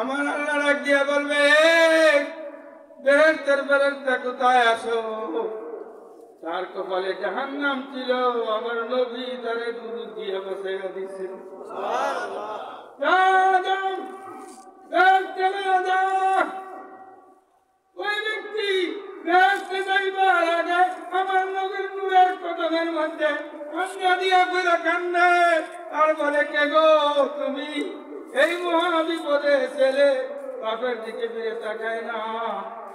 আমার আল্লাহ ডাক দিয়া বলবে, বেহেশতের ফেরেশতা কোথায় আসো? তার কপালে জাহান্নাম ছিল, আমার নবী তারে দুরূদ দিয়ে বসাইয়া দিয়েছেন। ওই ব্যক্তি বেহেশতে যাইবার আগে আমার নবীর নূরের কদমের মধ্যে কান্না দিয়া করে কান্দে আর বলে, কে গো তুমি? এই মহাবিপদে ছেলে বাপের দিকে ফিরে তাকায় না,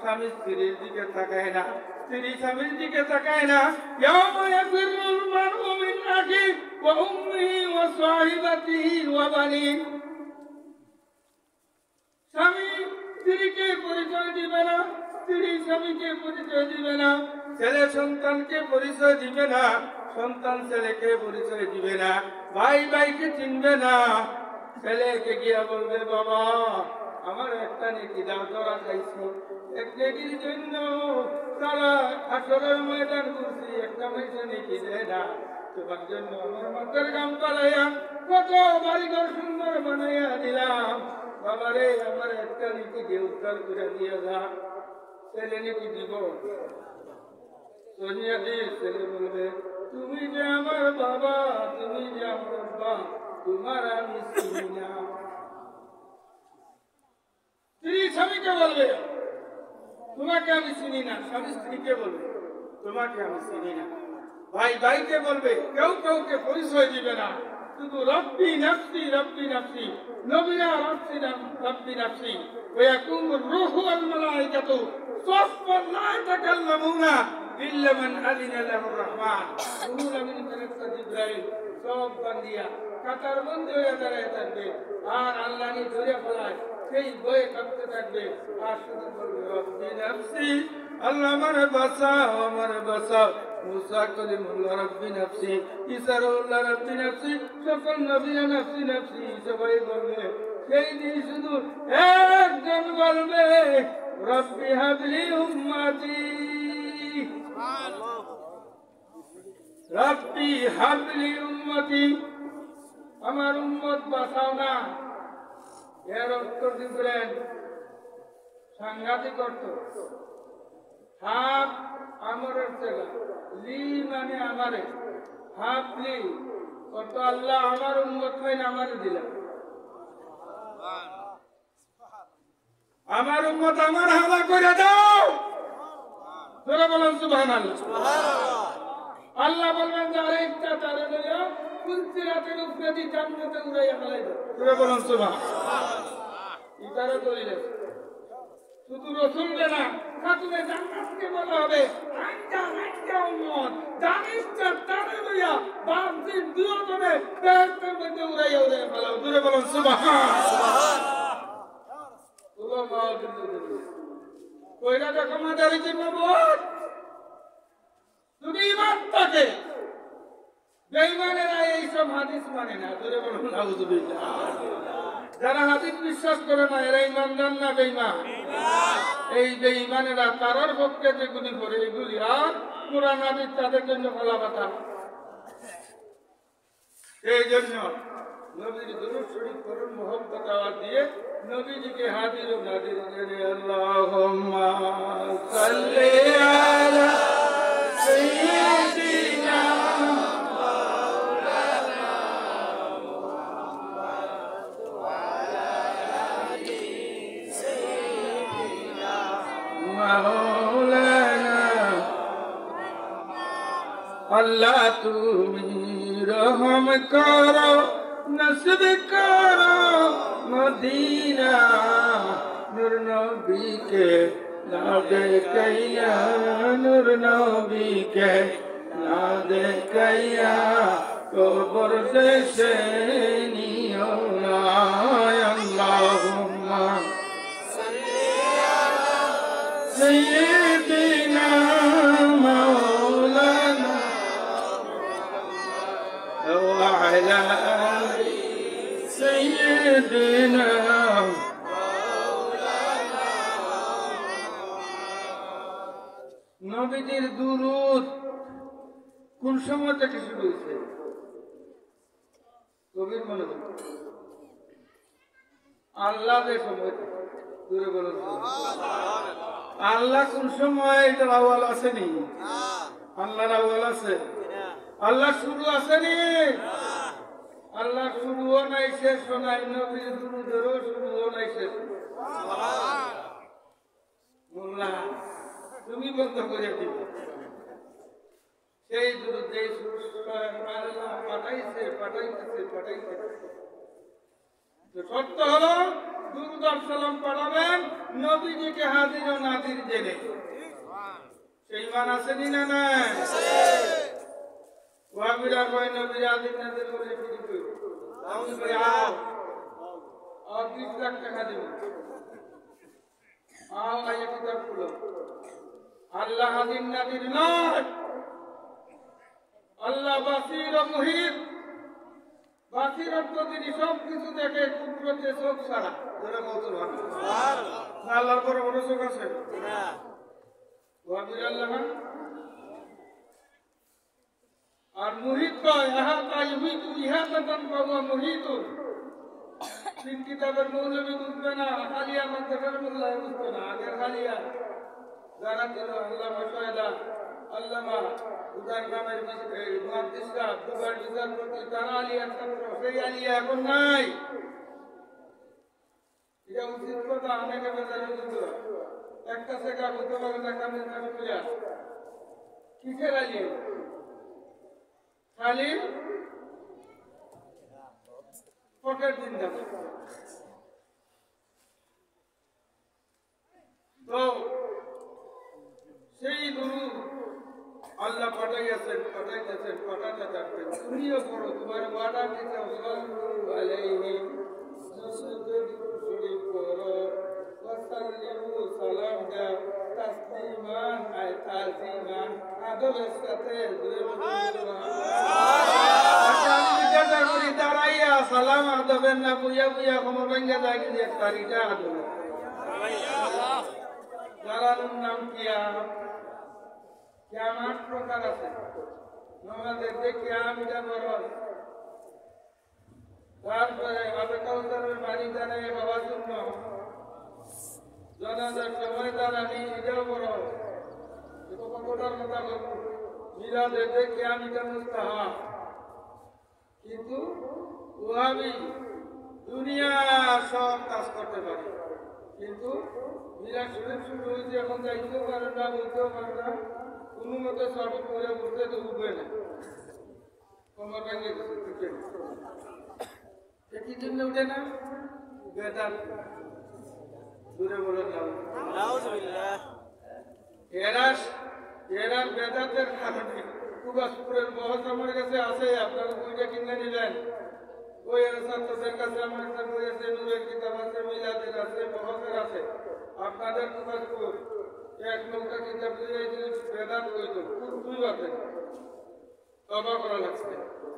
স্বামী স্ত্রীর দিকে তাকায় না, স্ত্রী স্বামীর দিকে তাকায় না। ইয়াউমা ইয়াফিরুল মারউ মিন আখিহি ওয়া উম্মিহি ওয়া সাহিবাতিহি ওয়া বানিহি। স্বামী স্ত্রীকে পরিচয় দিবে না, স্ত্রী স্বামীকে পরিচয় দিবে না, ছেলে সন্তানকে পরিচয় দিবে না, সন্তান ছেলেকে পরিচয় দিবে না, ভাই ভাইকে চিনবে না। ছেলেকে গিয়া বলবে, বাবা আমার একটা নেকি দাও, ধরা খাইছি, এক নেকির জন্য তারা আসরের ময়দান করছি, একটা পয়সা নেকি দেয় না, তোমার জন্য আমার মাথার গাম পালাইয়া কত বাড়িঘর সুন্দর বানাইয়া দিলাম, বাবারে আমার একটা নেকি দিয়ে উদ্ধার করে দিয়ে যা। ছেলে নেকি দিব, সোনিয়া দি ছেলে বলবে, তুমি যে আমার বাবা, তুমি যে আমার বাবা, তোমার আমি চিনি না। স্ত্রী স্বামীকে বলবে, তোমাকে আমি চিনি না, স্বামী স্ত্রীকে বলবে, তোমাকে আমি চিনি না। ভাই ভাইকে বলবে, কেউ কাউকে পরিচয় দিবে না, শুধু রব্বি নাফসি রব্বি নাফসি, নবীরা রব্বি নাফসি ওয়া ইয়াকুমুর রূহু ওয়াল মালায়েকাতু সাফফান লা ইয়াতাকাল্লামুনা ইল্লা মান আযিনা লাহুর রহমান। রূহুল আমিন ফেরেশতা জিবরাইল সব বান্দিয়া কাতার বন্ধ হয়ে দাঁড়ায় থাকবে, আর আল্লাহ নি ধরে ফেলায় সেই বয়ে কাঁপতে থাকবে, আর শুধু বলবে রব্বি নাফসি, আল্লাহ আমারে বাঁচাও, আমারে বাঁচাও। মুসা কলিমুল্লাহ রব্বি নাফসি, ঈসা রুহুল্লাহ রব্বি নাফসি, সকল নবীরা নাফসি নাফসি সবাই বলবে। সেই দিন শুধু একজন বলবে, রব্বি হাবলি উম্মতি, রব্বি হাবলি উম্মতি, আমার উম্মত বাঁচাও না। এর উত্তর দিলেন সাংঘাতিক অর্থ। হাফ আমরের চেলা, লি মানে আমারে, হাফ লি অর্থ আল্লাহ আমার উম্মত হইন আমারে দিলাম, আমার উম্মত আমার হাওয়া করে দাও। তোরা বলেন সুবহানাল্লাহ। আল্লাহ বলবেন যারা ইচ্ছা তারা লইয়া কুলসিরাতের উপরে দিয়ে জান্নাতে উড়াইয়া ফেলাইবে। তোরা বলেন সুবহানাল্লাহ। ইতারা দলিল আছে, শুধু রসুলকে না, খাতুনে জান্নাতকে বলা হবে, আইটা আইটা উম্মত জানিস তারে লইয়া বামসিন দুজনে বেহেশতের মধ্যে উড়াইয়া উড়াইয়া ফেলাও। তোরা বলেন সুবহানাল্লাহ। কইরা দেখো মাদারি জন্য বল, যদি ইমান থাকে, বেঈমানেরা এইসব হাদিস মানে না। তোরে বলুন নাউযুবিল্লাহ। যারা হাদিস বিশ্বাস করে না এরা ইমানদার না বেঈমান? এই বেঈমানেরা তারার পক্ষে যেগুলি করে এগুলি আর কোরআন হাদিস তাদের জন্য বলা কথা। এই জন্য নবীর দুরূদ শরীফ করুন, মুহাব্বত আওয়াজ দিয়ে নবীজিকে হাজির ও নাজির করে আল্লাহুম্মা সাল্লি আলা সাইয়্যিদিনা মাওলানা মুহাম্মদ ওয়া আলা আলি সাইয়্যিদিনা মাওলানা। আল্লাহ তুমি রহম করো, নসব করো মদিনা, নূর নবীকে না দেখাইয়া, নূর নবীকে না দেখাইয়া কবর দেশে নিও না। আল্লাহুম্মা সাল্লি আলা সাইয়্যিদিনা মাওলানা ওয়া আলা আলি সাইয়্যিদিনা মাওলানা। নবীজির দুরূদ কোন সময় থেকে শুরু হয়েছে? গভীর মনোযোগ। আল্লাহ যে সময় দূরে বলুন আল্লাহ কোন সময় এটার আওয়াল আসেনি আল্লাহর আওয়াল আছে আল্লাহ শুরু আসেনি আল্লাহ শুরুও নাই শেষও নাই নবীর দুরুদেরও শুরুও নাই শেষ মোল্লা তুমি বন্ধ করে দিবে সেই দুরুদ যেই আল্লাহ পাঠাইছে সত্য হলো দুরুদ আর সালাম পড়াবেন নবীজিকে হাজির ও নাজির জেনে সেই মান আসেনি না না ওয়াবিরা কয় নবী হাজির নাজির বলে শুরু করি আমি বলি আর 20 লাখ টাকা দেব আল্লাহ কিতাব খুলো আল্লাহ হাজির নাজির নয় আল্লাহ বাসির ও মুহিত বাসিরত তো তিনি সব কিছু দেখে কুদরতে চোখ ছাড়া ধরে মতো ভাবে আল্লাহর বড় বড় চোখ আছে আর মুহিত কয় ইহাতান পাওয়া মুহিত তিন কিতাবের মৌলবী বুঝবে না খালিয়া মাদ্রাসার মোল্লা বুঝবে না আগের খালিয়া যারা ছিল আল্লামা শয়দা আল্লামা উদার গ্রামের মুহাদ্দিসরা দুবার বিচারপতি তারা আলিয়া ছাত্র সেই আলিয়া এখন নাই এটা উচিত কথা অনেকে বেজারে বুঝতে একটা শেখা বুঝতে পারে না কামের কাজ করিয়া কিসের আলিয়া খালি পকেট দিন যাবে তো সেই গুরু আল্লাহ পাঠাইতেছেন পাঠাতে থাকবেন তুমিও করো তোমার ওয়াদা দিতে সাল্লু আলাইহি শরীফ করো ওয়াসাল্লিমু সালাম দাও তাসলিমান আয় তাজিমান আদবের সাথে দাঁড়াইয়া সালাম আদবের না বুঝা বুঝা ক্ষমা ভেঙে যায় যে তারিটা আদব দাঁড়ানোর নাম কিয়ামত প্রকার আছে আমাদের যে কিয়ামটা বড় তারপরে আবে কাউসারের বাড়ি দাঁড়ায় বাবার জন্য জানাজার সময় দাঁড়ানি এটাও বড় কতটার মোতাবেক মিলাদের যে কিয়ামটা মুস্তাহাব কিন্তু ওয়াহাবি দুনিয়া সব কাজ করতে পারে কিন্তু মিলাদ শরীফ শুরু হয়েছে এখন যাইতেও পারে না বলতেও পারে না কোনো মতে সব করে বলতে তো উঠবে না কমর ভেঙে কি জন্য উঠে না বেদাত দূরে বলে এরা বেদাতের কারণে কুবাসপুরের মহজ আমার কাছে আছে আপনারা বইটা কিনে নিলেন ওই ছাত্রদের কাছে আমার একটা বই আছে নূরের কিতাব আছে মিলাদের আছে মহজের আছে আপনাদের কুবাসপুর এক নৌকা কিতাব বেদাত কইতো দুই বাতে তবা করা লাগছে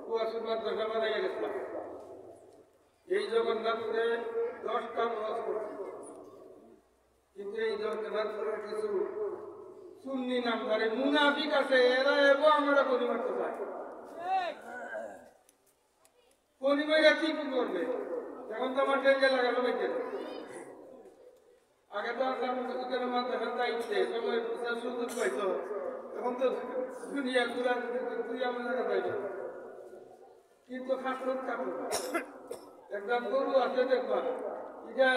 কুয়াশার মাদ্রাসা বানাই গেছিলাম এই জগন্নাথপুরে 10টা মহজ করছে কিন্তু এই জগন্নাথপুরের কিছু সুন্নি নামধারী মুনাফিক আছে এরা এবং আমরা পরিমার্তে চাই পরিমাইরা কি করবে এখন তো আমার টেঙ্গে লাগানো বেঁচে আগে তো আসলাম মাদ্রাসার দায়িত্বে সময় সুযোগ পাইতো এখন তো দুনিয়া ঘুরা তুই আমার জায়গা পাইল কিন্তু খাটলোক কাটলো একটা গরু আছে দেখবা এটা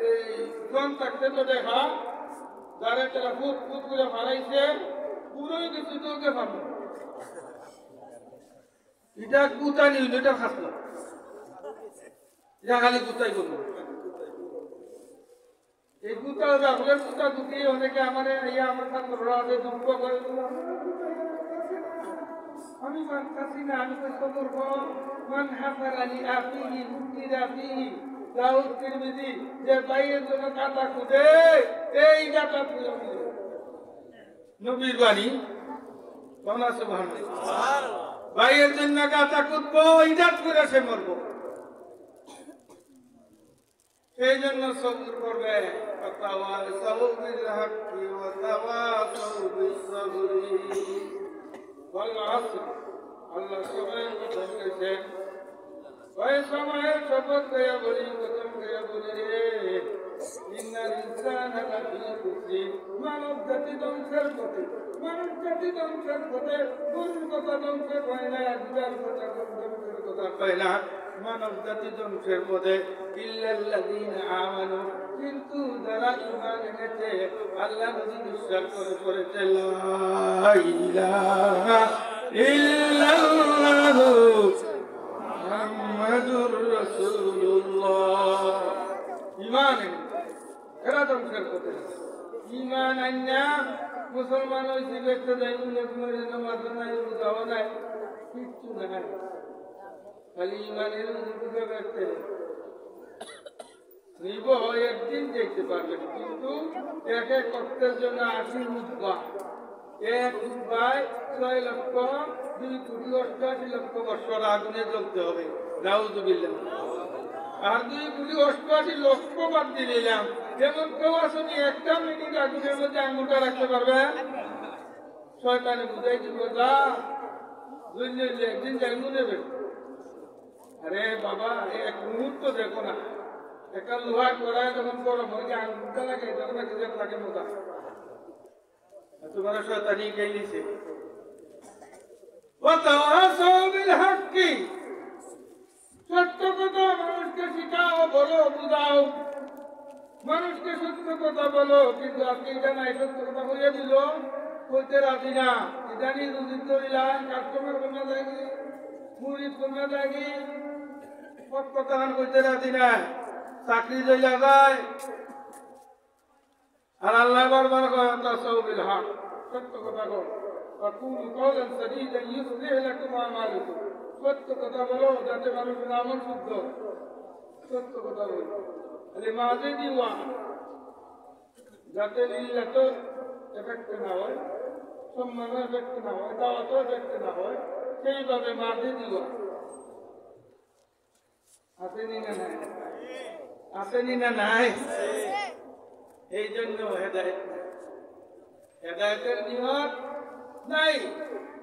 এই জন থাকতে তো দেখা যারা তারা ফুট ফুট করে হারাইছে পুরোই কিছু তোকে পাবো এটা গুতা নিল এটা খাটলো এটা খালি গুতাই করবো এই গুতা রাখলেন গুতা দুটি অনেকে আমার আমার ছাত্ররা আছে দুঃখ করে আমি মানতাছি না আমি তো সবর মান হাফার আলী আফিহি মুক্তির আফিহি দাউদ তিরমিজি যে বাইয়ের জন্য কাটা খুদে এই কাটা পুরো নবীর বাণী কোনা সুবহানাল্লাহ বাইয়ের জন্য কাটা কুদবো ইজাত করে সে মরবো সেই জন্য সবর করবে তাওয়াসাউ বিল হাক্কি ওয়া তাওয়াসাউ বিস সাবরি ওয়াল আসর আল্লাহ সময়ের কথা বলেছেন ওই সময়ের শপথ করে বলি কসম করে বলে রে ইন্নাল ইনসানা লাফি খুসরিন মানব জাতি ধ্বংসের পথে মানব জাতি ধ্বংসের পথে গরুর কথা ধ্বংসের হয় না গুড়ার কথা ধ্বংসের কথা হয় না মানব জাতি ধ্বংসের পথে ইল্লাল্লাযীনা আমানু কিন্তু যারা ঈমান এনেছে আল্লাহ নবী বিশ্বাস করেছে লা ইলাহা ইল্লাল্লাহু মুহাম্মাদুর রাসূলুল্লাহ ঈমান এরা ধ্বংসের পথে ঈমান আননা মুসলমান হইছে দেখতে যাই মনে নামাজ নাই রোজা নাই কিচ্ছু নাই খালি ঈমানের উপরে করতে নিব একদিন দেখতে পারবেন কিন্তু এক এক কষ্টের জন্য 80 রূপা এক রূপায় 6 লক্ষ 2 কোটি 88 লক্ষ বছর আগুনে জ্বলতে হবে নাউযুবিল্লাহ আর 2 কোটি 88 লক্ষ বাদ দিলাম যেমন কেউ আসলে একটা মিনিট আগুনের মধ্যে আঙুলটা রাখতে পারবে শয়তানে বুঝাই দিব যা বুঝলে একদিন জানু নেবে আরে বাবা এক মুহূর্ত দেখো না একটা লোহা করায় যখন গরম হয় যে আঙুলটা লাগে তখন একটা লাগে মোটা তোমার শয়তানি গাইলিছে ওয়াতাওয়াসাউ বিল হাক্কি সত্য কথা মানুষকে শিখাও বলো বুঝাও মানুষকে সত্য কথা বলো কিন্তু আপনি এটা নাই সত্য কথা বলে দিল কইতে রাজি না ইদানি রুজি করিলাম কাস্টমার কোনা যায়নি মুরিদ কোনা যায়নি সত্য কথা কইতে রাজি না চাকরি লইয়া যায় আর আল্লাহ বারবার কয় ওয়াতাওয়াসাউ বিল হক সত্য কথা কও وقولوا قولا سديدا يصلح لكم اعمالكم সত্য কথা বলো যাতে মানুষের আমল শুদ্ধ সত্য কথা বলো আরে মাঝে দিওয়া যাতে লিল্লাত এফেক্ট না হয় সম্মান এফেক্ট না হয় দাওয়াত এফেক্ট না হয় সেইভাবে মাঝে দিওয়া আসেনি না নাই আসেনি না নাই এই জন্য হেদায়েতের নিয়ত নাই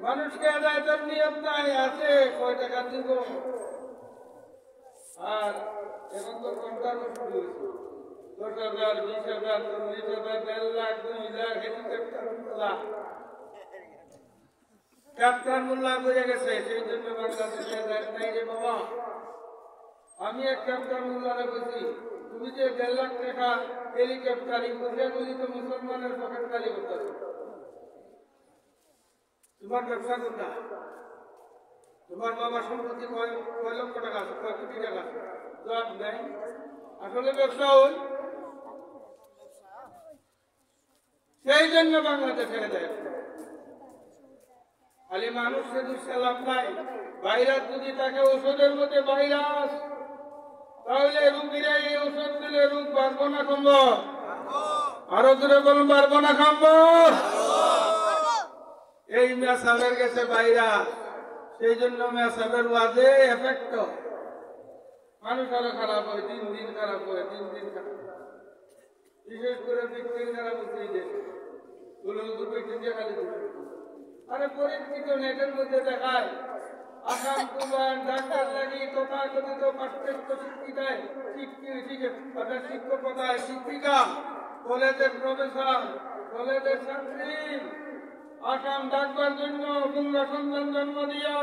মানুষকে হেদায়েতের নিয়ত নাই আছে কয় টাকা দিব আর এখন তো কন্ট্রাক্ট শুরু হয়েছে 10,000 20,000 30,000 1.5 লাখ 2 লাখ ক্যাপ্টার মোল্লা করে গেছে সেই জন্য বাংলাদেশে হেদায়েত নাই রে বাবা আমি এক ক্যাপ্টার মোল্লারে বলছি তুমি যে 1.5 লাখ টাকা হেলিকপ্টারিং করে বলি তো মুসলমানের পকেট খালি করতেছ তোমার ব্যবসা কোনটা তোমার বাবা সম্পত্তি কয় লক্ষ টাকা আছে কয় কোটি টাকা আছে জবাব নাই আসলে ব্যবসা ওই সেই জন্য বাংলাদেশে দেয় খালি মানুষকে দুঃখে লাভ নাই ভাইরাস যদি তাকে ওষুধের মধ্যে ভাইরাস তাহলে রোগীরা এই ওষুধ দিলে রোগ বাড়বো না কমবো আরো দূরে বলুন পারবো না কমবো এই মেসাবের গেছে ভাইরাস সেই জন্য মেসাবের ওয়াজে এফেক্ট মানুষ আরো খারাপ হয় দিন দিন খারাপ হয় দিন দিন খারাপ বিশেষ করে বিক্রির খারাপ হচ্ছে দেশে আরে পরীক্ষিত নেটের মধ্যে দেখায় আসাম কুমার ডাক্তার লাগি তথাকথিত পাশ্চাত্য শিক্ষিকায় শিক্ষকতায় শিক্ষিকা কলেজের প্রফেসর কলেজের ছাত্রী আসাম ডাকবার জন্য গুঙ্গা সন্তান জন্ম দিয়া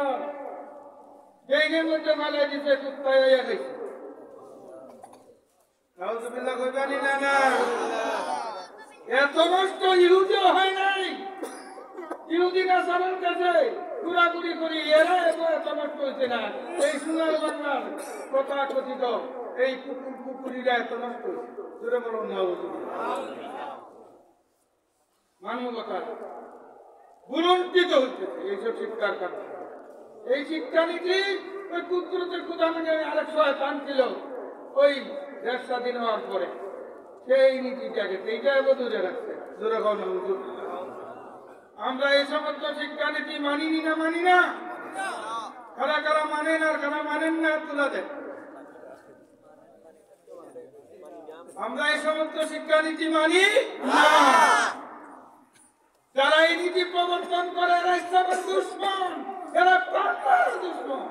জেনের মধ্যে মালাই দিতে কুত্তায় হইয়া গেছে নাউযুবিল্লাহ কইবানি না এত নষ্ট ইহুদিও হয় নাই ইহুদিরা সালাম কাছে ঘুরাঘুরি করি এরা এত নষ্ট হয়েছে না এই সোনার বাংলার কথা কথিত এই কুকুরিরা এত নষ্ট হয়েছে জোরে বলুন মানবতা বুলন্ডিত হচ্ছে এইসব শিক্ষার কারণে এই শিক্ষানীতি ওই কুদরতের কুদানে আরেক শয়তান ছিল ওই দেশ স্বাধীন হওয়ার পরে সেই নীতিটাকে সেইটা দূরে রাখছে জোরে আমরা এই সমস্ত শিক্ষানীতি মানিনি না মানি না কারা কারা মানেন আর কারা মানেন না তোলা দেন আমরা এই সমস্ত শিক্ষানীতি মানি না যারা এই নীতি প্রবর্তন করে এরা ইসলামের দুশমন এরা বাংলার দুশমন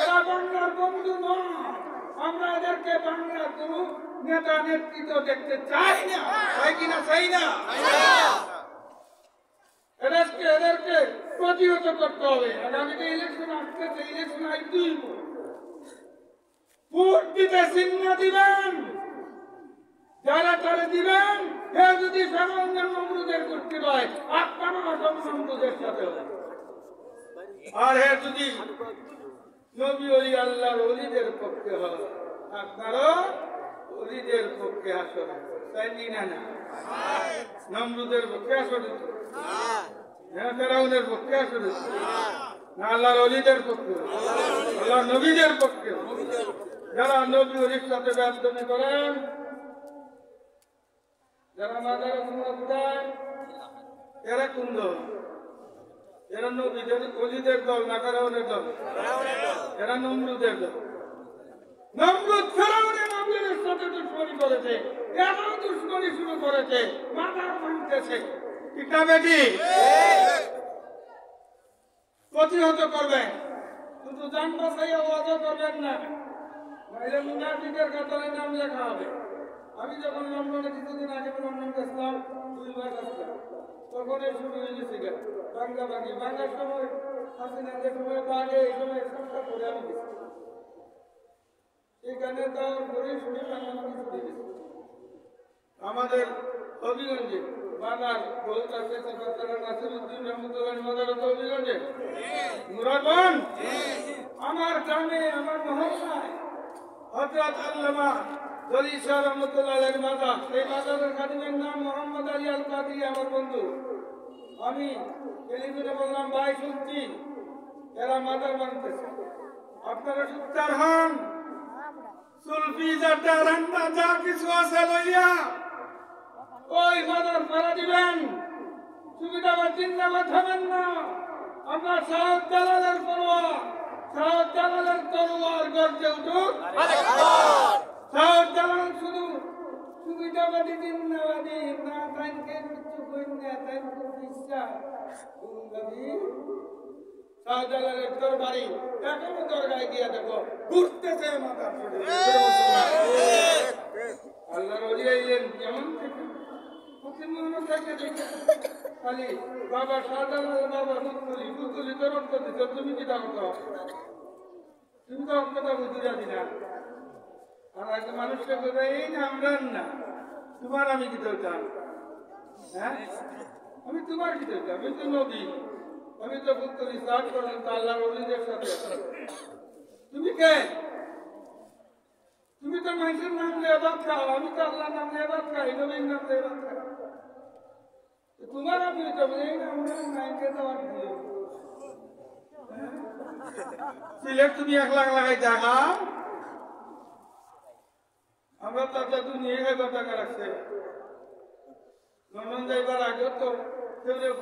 এরা বাংলার বন্ধু নয় আমরা এদেরকে বাংলার কোন নেতা নেতৃত্ব দেখতে চাই না, চাই কিনা চাই না। এদেরকে প্রতিহত করতে হবে। আগামীতে ইলেকশন আসতেছে, ইলেকশন আইতেই ভোট দিতে চিহ্ন দিবেন, যারা তারা দিবেন। হে যদি ফেরাউনের নমরুদের করতে হয়, আপনারও নমরুদের সাথে হবে। আর হে যদি নবী ওলি আল্লাহর ওলিদের পক্ষে হয়, আপনারও ওলিদের পক্ষে আসবে। তাই না? না, নমরুদের পক্ষে আসবে, হ্যাঁ ফেরাউনের পক্ষে আসবে না, আল্লাহর ওলিদের পক্ষে, আল্লাহর নবীদের পক্ষে। যারা নবী ওলির সাথে ব্যস্তমি করেন, যারা মাজারে কুমড়া ফুটায়, এরা কোন দল? এরা নবীদের ওলিদের দল না ফেরাউনের দল? এরা নমরুদের দল। নমরুদ ফেরাউনের নবীদের সাথে দুশ্মনী করেছে, এরাও দুশ্মনী শুরু করেছে, মাজার ভাঙতেছে। ঠিক না বেটি? প্রতিহত করবেন, শুধু জান বাঁচাইয়া ওয়াদা করবেন না, নাইলে মুনাফিকের কাতারে নাম লেখা হবে। আমি যখন লন্ডনে কিছুদিন আগে লন্ডন গেছিলাম, 2 বার আসলাম, তখন এই শুরু হয়ে গেছে বাংলাবাগি। বাংলার সময় হাসিনা যে সময় বাগে, এই সময় সবটা করে আমি গেছি। এখানে তো ঘুরে শুনে বাংলাবাগি ছুটে গেছে। আমাদের হবিগঞ্জে বাবার বহুত আছে, নাসিরুদ্দিন রহমতুল্লাহ মাদার হবিগঞ্জে মুরাদগঞ্জ, আমার গ্রামে, আমার মহল্লায় হযরত আল্লামা জলি শাহ রহমতুল্লাহ আলাইহির মাজার। এই মাজারের খাদিমের নাম মোহাম্মদ আলী আল কাদরি, আমার বন্ধু। আমি টেলিভিশনে বললাম, ভাই শুনছি এরা মাজার বানাতেছে, আপনারা সুচার হন, সুলফি জাটা রান্না যা কিছু আছে লইয়া ওই মাজার ভাড়া দিবেন। সুবিধাবাদ জিন্দাবাদ হবেন না। আমরা সাউদ জালালের পরোয়া, সাউদ জালালের তরোয়ার গর্জে উঠুক। সাউদ জালাল শুধু সুবিধাবাদী জিন্দাবাদী না, তাইকে কিছু কইন না, তাই খুব বিশ্বাস গুরুগাবি। সাউদ জালালের দরবারি এখনো দরগায় গিয়া দেখো ঘুরতেছে মাথা ফুটে। আল্লাহর ওলি আইলেন কেমন থেকে খালি বাবা শাহজালাল, বাবা মুতুলি তো রক্ত দিত, তুমি কি দাও? তুমি তো অক্ষতা বুঝতে জানি না। আর একটা মানুষকে বলে এই না আমরান না, তোমার আমি কি দরকার? হ্যাঁ, আমি তোমার কি দরকার? আমি তো নবী, আমি তো পুত্তলি সাত করলাম তো আল্লাহর ওলিদের সাথে। তুমি কে? তুমি তো মানুষের নাম লেবাদ খাও, আমি তো আল্লাহর নাম লেবাদ খাই, নবীর নাম লেবাদ খাই। তোমার আমি তো এই নাম নাইকে দেওয়ার দিও। সিলেট তুমি 1 লাখ লাগাই টাকা, আমরা তো আপনার নিয়ে গেলে টাকা রাখছে। লন্ডন যাইবার আগে তো কেউ